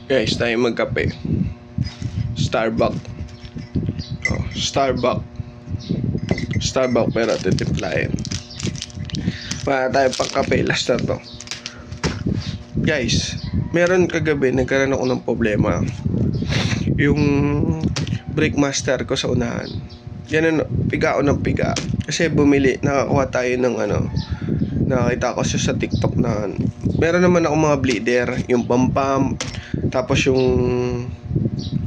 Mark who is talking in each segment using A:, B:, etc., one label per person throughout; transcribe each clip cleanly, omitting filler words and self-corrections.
A: Guys, tayo magkape. Starbucks. Oh, Starbucks. Starbucks pero titimplahin. Wala tayo pang kape. Last na to. Guys, meron kagabi, nagkaroon ako ng problema. Yung brake master ko sa unahan. Yan, piga ako ng piga. Kasi bumili, nakakuha tayo ng nakita ko siya sa TikTok na meron naman ako mga bleeder, yung pam-pam, tapos yung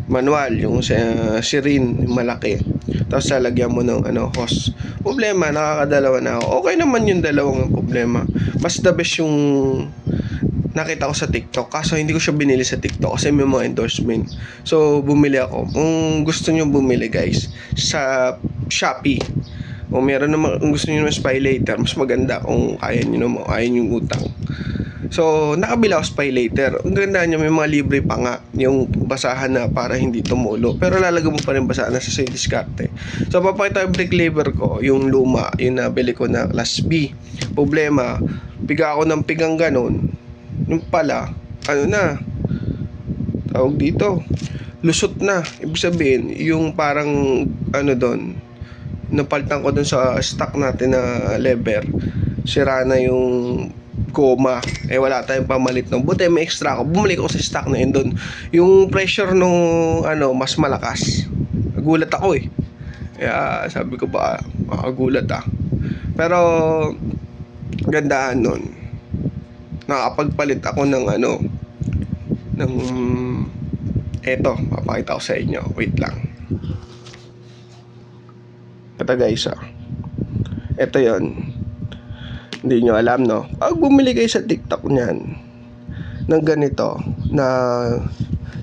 A: manual, yung sirin, yung malaki. Tapos lalagyan mo ng hose. Problema, nakakadalawa na ako. Okay naman yung dalawang problema. Mas the best yung nakita ko sa TikTok. Kaso hindi ko siya binili sa TikTok kasi may mga endorsement. So bumili ako. Kung gusto nyo bumili guys, sa Shopee, kung meron naman, kung gusto nyo naman spy later, mas maganda kung kaya nyo naman, kaya nyo yung utang. So, nakabila ako spy later. Ang ganda nyo, may mga libre pa nga yung basahan na para hindi tumulo. Pero lalagyan mo pa rin basahan na sa sa'yo diskarte. So, papakita yung brake lever ko, yung luma, yung nabili ko na class B. Problema, piga ako ng pigang ganon. Yung pala, tawag dito, lusot na. Ibig sabihin, yung parang, doon, napalitan ko dun sa stock natin na lever, sira na yung goma, wala tayong pamalit nung. Buti may extra ako, bumalik ako sa stock na yun dun. Yung pressure nung mas malakas. Nagulat ako kaya sabi ko ba, makagulat pero gandaan nun, nakapagpalit ako ng eto, papakita ko sa inyo, wait lang. Ito guys ito yon, hindi nyo alam no, pag bumili kayo sa TikTok nyan ng ganito na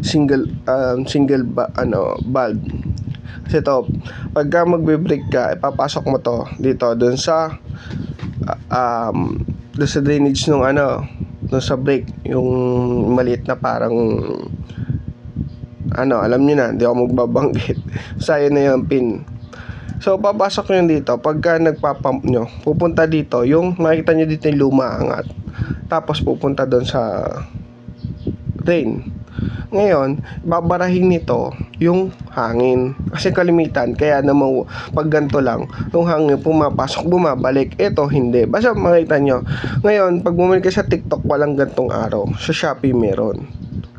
A: single valve, kasi ito pagka magbe-brake ka, ipapasok mo to dito dun sa drainage nung dun sa brake, yung maliit na parang alam nyo na, hindi ako magbabanggit. Sa'yo na yung pin. So, papasok nyo dito. Pagka nagpapump nyo, pupunta dito. Yung makikita nyo dito yung lumaangat. Tapos, pupunta doon sa drain. Ngayon, babarahin nito yung hangin. Kasi kalimitan. Kaya naman, pag ganito lang, yung hangin pumapasok, bumabalik. Ito, hindi. Basta makita nyo. Ngayon, pag bumalik ka sa TikTok, walang gantong araw. Sa Shopee meron.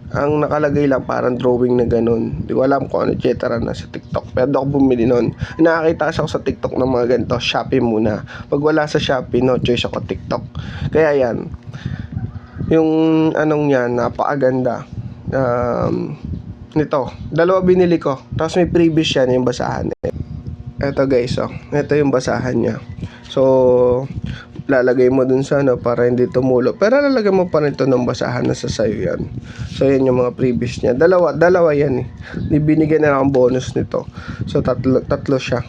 A: Ang nakalagay lang parang drawing na ganun. Di ko alam kung etc. na sa TikTok. Pero ako bumili nun. Nakakita ako sa TikTok ng mga ganito. Shopee muna. Pag wala sa Shopee, no choice ako TikTok. Kaya yan. Yung yan, napakaganda. Nito. Dalawa binili ko. Tapos may previous yan, yung basahan. Eto guys, ito yung basahan niya. So, lalagay mo dun sa para hindi tumulo. Pero lalagay mo pa rin ito ng basahan na sa sayo yan. So, yan yung mga previous niya. Dalawa yan Binigyan na lang ang bonus nito. So, tatlo siya.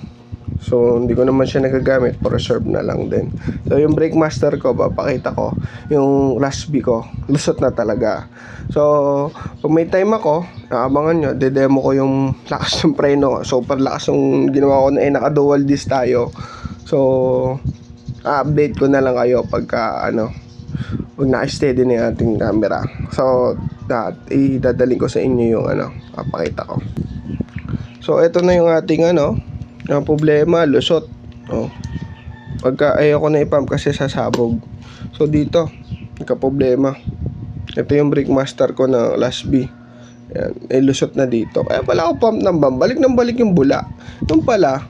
A: So, hindi ko naman siya nagagamit. For reserve na lang din. So, yung brake master ko, papakita ko. Yung class B ko, lusot na talaga. So, pag may time ako, naabangan nyo, demo ko yung lakas ng preno. Super lakas yung ginawa ko na naka-dual disc tayo. So, update ko na lang kayo pagka pag na-steady na yung ating camera. So, idadaling ko sa inyo yung papakita ko. So, ito na yung ating ang problema, lusot. Pagka ayoko na ipump kasi sasabog. So, dito, nagka-problema. Ito yung brake master ko na class B. Ayan, lusot na dito. Kaya pala ako pump ng bump. Balik yung bula. Yung pala,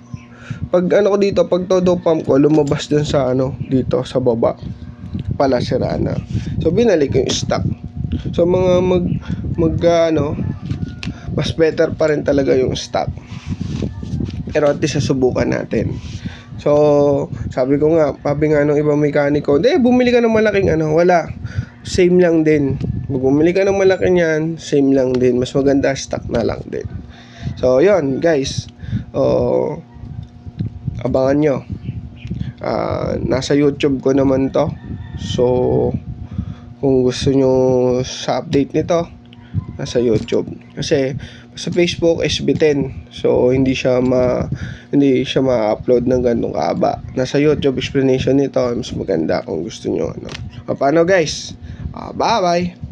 A: pag ko dito, pag todo pump ko, lumabas dun sa dito sa baba. Pala sira na. So, binalik yung stock. So, mas better pa rin talaga yung stock. Pero at least susubukan natin. So, sabi nga nung ibang mekaniko, bumili ka ng malaking wala. Same lang din. Bumili ka ng malaki niyan, same lang din. Mas maganda stock na lang din. So, yun, guys. Abangan nyo. Nasa YouTube ko naman to. So, kung gusto nyo sa update nito, nasa YouTube. Kasi sa Facebook SB10. So hindi siya ma-upload ng ganung kaaba. Nasa YouTube explanation nito, mas maganda kung gusto nyo Paano guys? Bye bye.